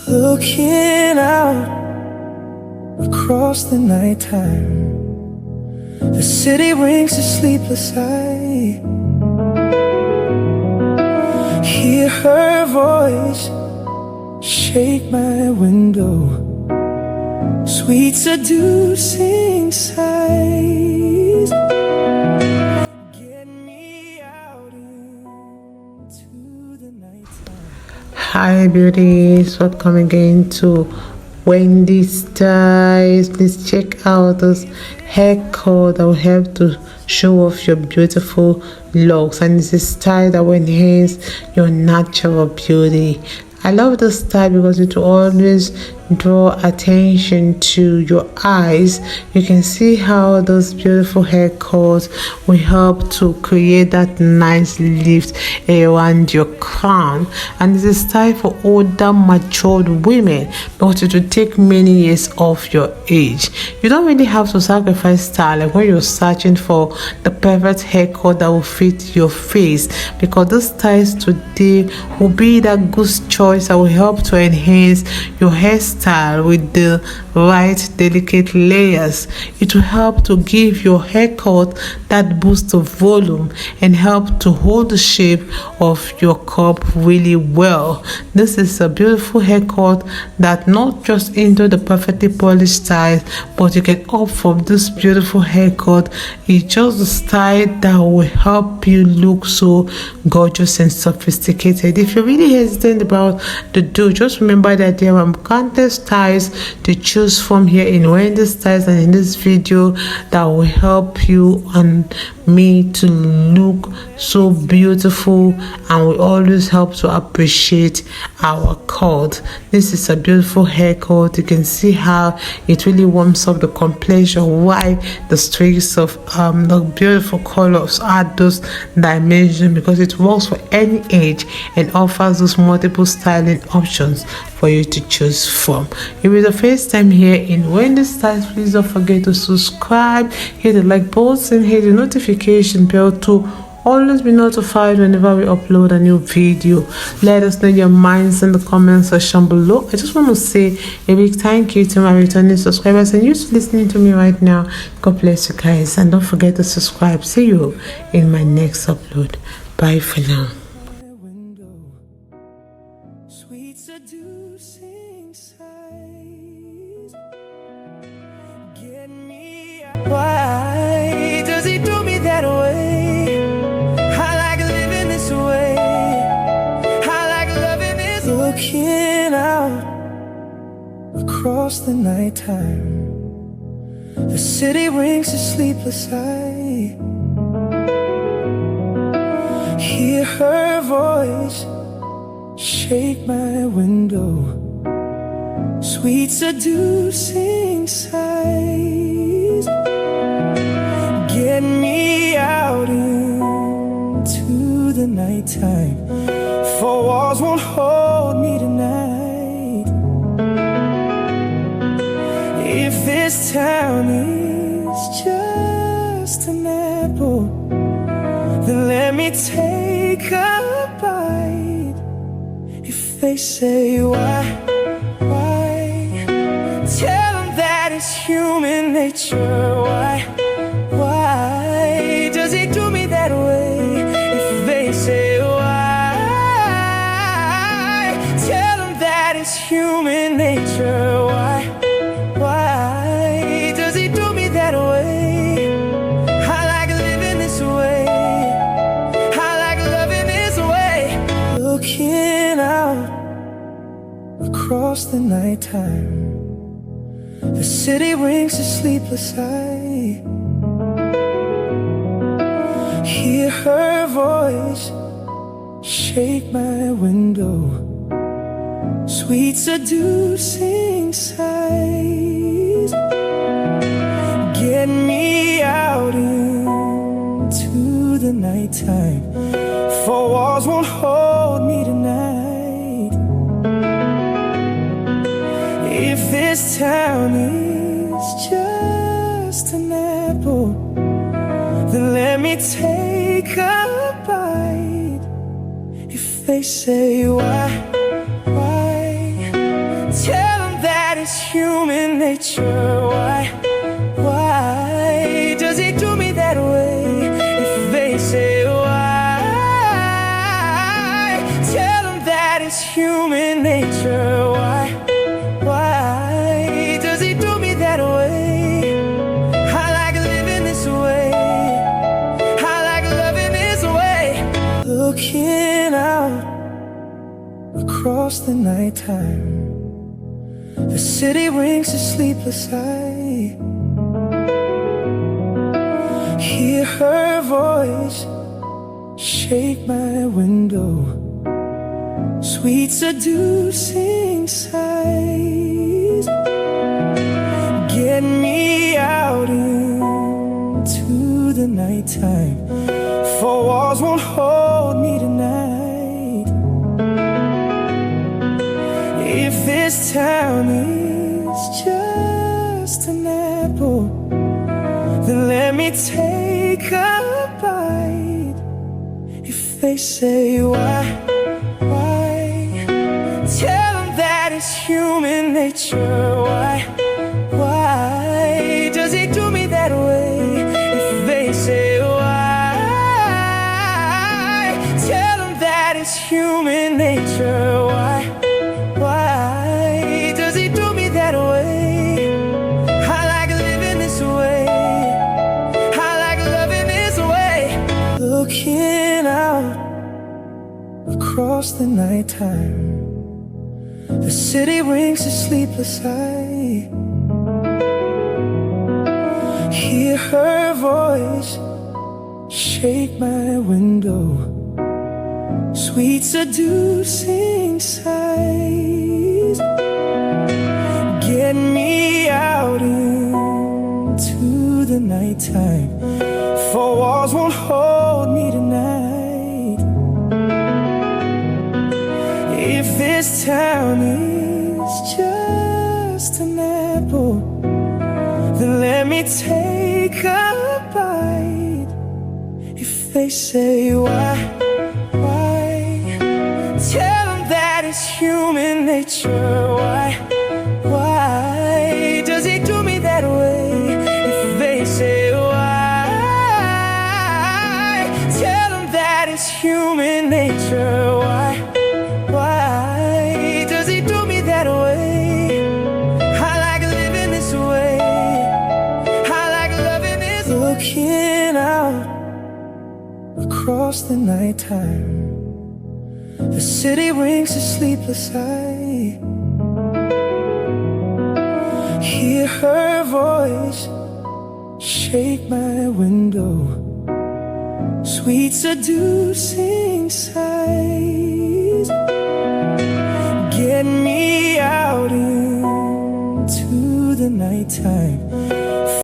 Looking out across the nighttime, the city rings a sleepless eye. Hear her voice shake my window, sweet seducing sighs. Get me out into the nighttime. Hi beauties, welcome again to Wendy Styles. Please check out this hair color that will help to show off your beautiful looks, and it's a style that will enhance your natural beauty. I love this style because it will always draw attention to your eyes. You can see how those beautiful hair curls will help to create that nice lift around your crown, and it's a style for older matured women because it will take many years off your age. You don't really have to sacrifice style like when you're searching for the perfect haircut that will fit your face, because those styles today will be that good choice that will help to enhance your hairstyle with the right delicate layers. It will help to give your haircut that boost of volume and help to hold the shape of your crop really well. This is a beautiful haircut that not just into the perfectly polished style, but you can opt for this beautiful haircut. It's just the style that will help you look so gorgeous and sophisticated. If you're really hesitant about the do, just remember that there are countless styles to choose from here in Wendy Styles, and in this video that will help you and me to look so beautiful, and we always help to appreciate our cut. This is a beautiful haircut. You can see how it really warms up the complexion, why the streaks of the beautiful colors add those dimensions, because it works for any age and offers those multiple styling options for you to choose from. If it's the first time here in Wendy Styles, please don't forget to subscribe, hit the like button, hit the notification bell to always be notified whenever we upload a new video. Let us know your minds in the comment section below. I just want to say a big thank you to my returning subscribers and you listening to me right now. God bless you guys, and don't forget to subscribe. See you in my next upload. Bye for now. Sweet seducing sighs. Get me out. Why does he do me that way? I like living this way. I like loving this way. Looking out across the nighttime, the city rings a sleepless eye. Hear her voice shake my window, sweet seducing sighs. Get me out into the nighttime, for walls won't hold me tonight. If this town is just an apple, then let me take a bite. If they say why, tell them that it's human nature. Why does he do me that way? If they say why, tell them that it's human nature. Why does he do me that way? I like living this way. I like loving this way. Looking out across the nighttime, the city rings a sleepless eye. Hear her voice shake my window, sweet seducing sighs. Get me out into the nighttime, for walls won't hold me tonight. If this town is just an apple, then let me take a bite. If they say why, human nature. Why does he do me that way? If they say why, tell them that it's human nature. Why does he do me that way? I like living this way. I like loving this way. Looking out across the nighttime, the city winks a sleepless eye. Hear her voice shake my window, sweet seducing sighs. Get me out into the nighttime, for walls won't hold me tonight. If this town is just an apple, then let me take a bite. If they say why, tell them that it's human nature. Why does he do me that way? If they say why, tell them that it's human nature. Why does he do me that way? I like living this way. I like loving this way. Looking out across the nighttime, the city winks a sleepless eye. Hear her voice shake my window, sweet seducing sighs. Get me out into the nighttime, for walls won't hold me tonight. If this town is just an apple, then let me take a bite. If they say why, tell them that it's human nature. Why does he do me that way? If they say why, tell them that it's human nature. Why does he do me that way? I like living this way. I like loving this way. Looking out across the nighttime, the city winks a sleepless eye. Hear her voice shake my window, sweet seducing sighs.